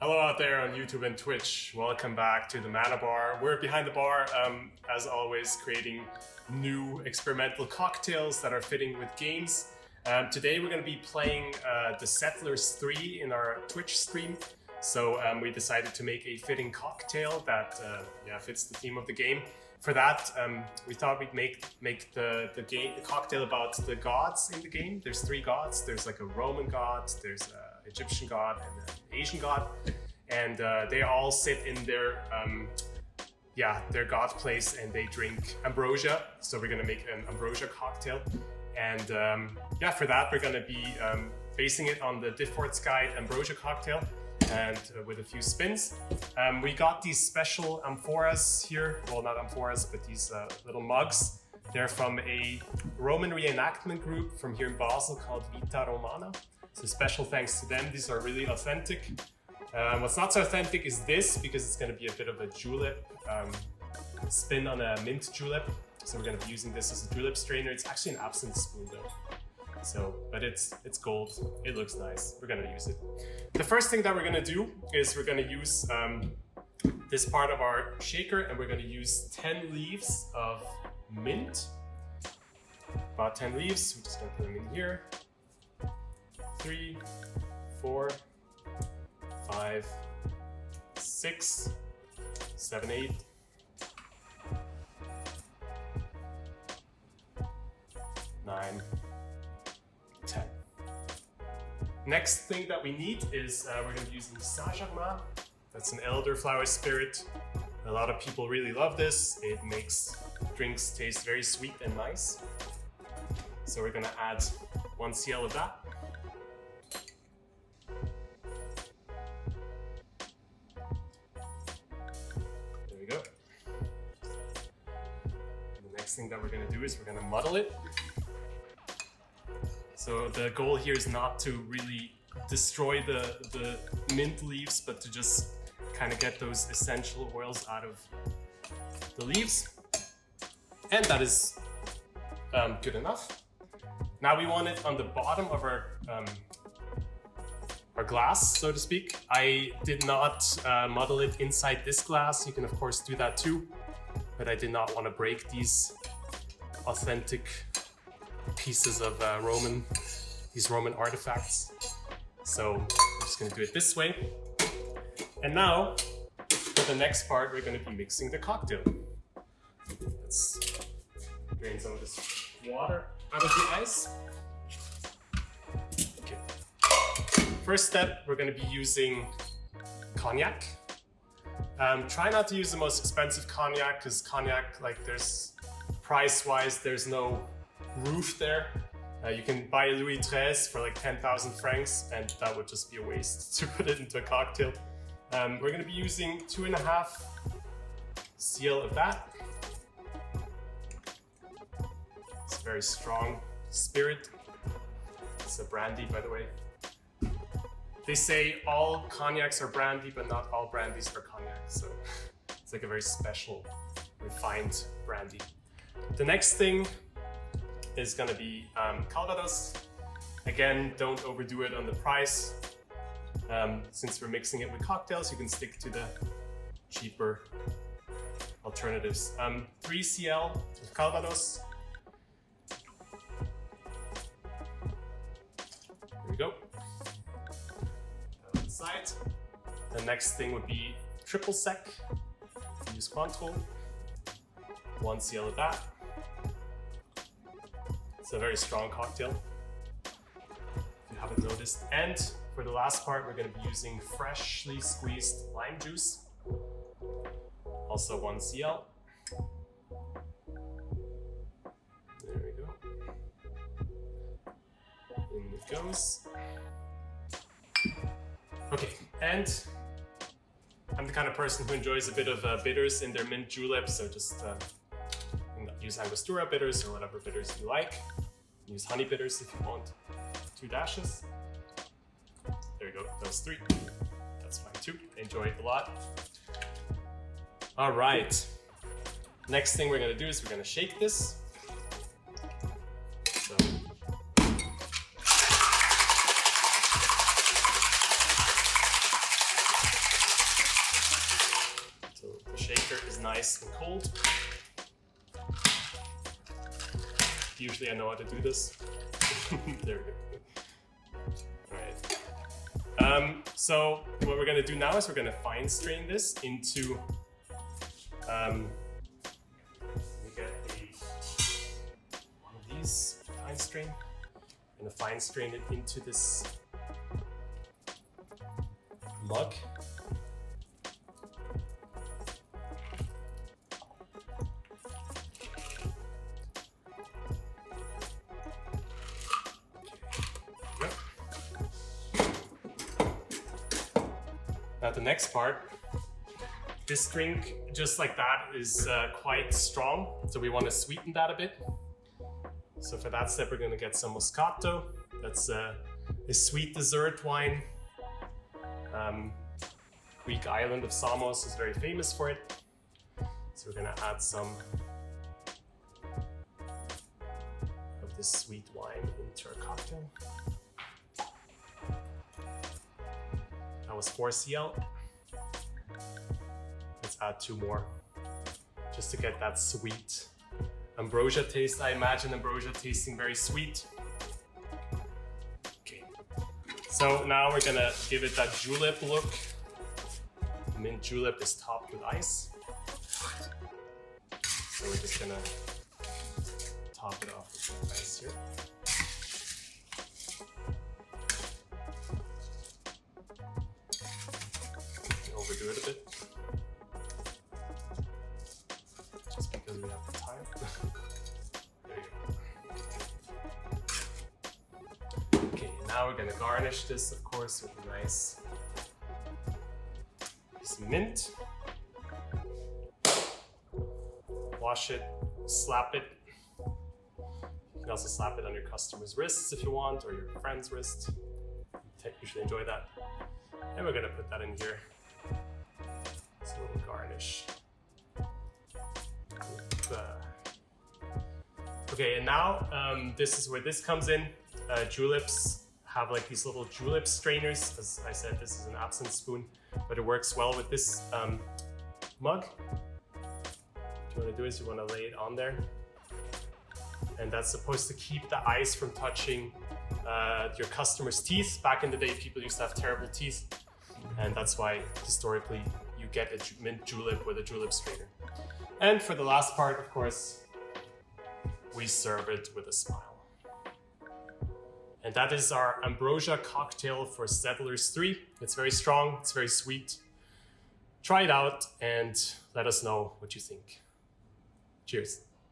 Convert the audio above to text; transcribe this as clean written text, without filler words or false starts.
Hello out there on YouTube and Twitch. Welcome back to the Mana Bar. We're behind the bar, as always, creating new experimental cocktails that are fitting with games. Today we're going to be playing the Settlers 3 in our Twitch stream. So we decided to make a fitting cocktail that fits the theme of the game. For that, we thought we'd make the cocktail about the gods in the game. There's 3 gods. There's like a Roman god, there's an Egyptian god, and an Asian god, and they all sit in their god place, and they drink ambrosia. So we're gonna make an ambrosia cocktail, and for that we're gonna be basing it on the Difford's Guide ambrosia cocktail, and with a few spins. We got these special amphoras here. Well, not amphoras, but these little mugs. They're from a Roman reenactment group from here in Basel called Vita Romana. So special thanks to them. These are really authentic. What's not so authentic is this, because it's going to be a bit of a julep spin on a mint julep. So we're going to be using this as a julep strainer. It's actually an absinthe spoon though. So, but it's gold. It looks nice. We're gonna use it. The first thing that we're gonna do is we're gonna use this part of our shaker, and we're gonna use 10 leaves of mint. About 10 leaves. We're just gonna put them in here. 3, 4, 5, 6, 7, 8. 9, 10. Next thing that we need is we're going to be using Saint-Germain. That's an elderflower spirit. A lot of people really love this. It makes drinks taste very sweet and nice. So we're going to add 1 cl of that. There we go. And the next thing that we're going to do is we're going to muddle it. So the goal here is not to really destroy the mint leaves, but to just kind of get those essential oils out of the leaves. And that is good enough. Now we want it on the bottom of our glass, so to speak. I did not muddle it inside this glass. You can of course do that too, but I did not want to break these authentic pieces of these Roman artifacts. So I'm just going to do it this way. And now, for the next part, we're going to be mixing the cocktail. Let's drain some of this water out of the ice. Okay. First step, we're going to be using cognac. Try not to use the most expensive cognac, because cognac, like, there's price-wise, there's no roof there. You can buy a Louis XIII for like 10,000 francs, and that would just be a waste to put it into a cocktail. We're going to be using 2.5 cl of that. It's a very strong spirit. It's a brandy, by the way. They say all cognacs are brandy, but not all brandies are cognac. So it's like a very special, refined brandy. The next thing is going to be Calvados. Again, don't overdo it on the price. Since we're mixing it with cocktails, you can stick to the cheaper alternatives. 3 cl of Calvados. There we go. On the side. The next thing would be triple sec. Use Cointreau. 1 cl of that. It's a very strong cocktail, if you haven't noticed. And for the last part, we're going to be using freshly squeezed lime juice. Also 1 cl. There we go. In it goes. Okay, and I'm the kind of person who enjoys a bit of bitters in their mint julep, so just use Angostura bitters or whatever bitters you like. Use honey bitters if you want. 2 dashes. There you go, those 3. That's fine too. Enjoy it a lot. All right. Next thing we're gonna do is we're gonna shake this. So nice and cold. Usually I know how to do this. There we go. So what we're going to do now is we're going to fine strain this into, let me get one of these fine strain. I'm going to fine strain it into this mug. Now the next part, this drink, just like that, is quite strong, so we want to sweeten that a bit. So for that step, we're going to get some Moscato. That's a sweet dessert wine. Greek island of Samos is very famous for it. So we're going to add some of this sweet wine into our cocktail. That was 4 cl. Let's add 2 more, just to get that sweet Ambrosia taste. I imagine Ambrosia tasting very sweet. Okay, so now we're gonna give it that julep look. The mint julep is topped with ice. So we're just gonna top it off with ice here. Overdo it a bit, just because we have the time. There you go. Okay, now we're gonna garnish this, of course, with a nice piece of mint. Wash it, slap it. You can also slap it on your customer's wrists if you want, or your friend's wrist. I usually enjoy that. And we're gonna put that in here. So we'll garnish. Okay, and now this is where this comes in. Juleps have like these little julep strainers. As I said, this is an absinthe spoon, but it works well with this mug. What you want to do is you want to lay it on there, and that's supposed to keep the ice from touching your customer's teeth. Back in the day, people used to have terrible teeth, and that's why historically you get a mint julep with a julep strainer. And for the last part, of course, we serve it with a smile. And that is our Ambrosia cocktail for Settlers 3. It's very strong, it's very sweet. Try it out and let us know what you think. Cheers.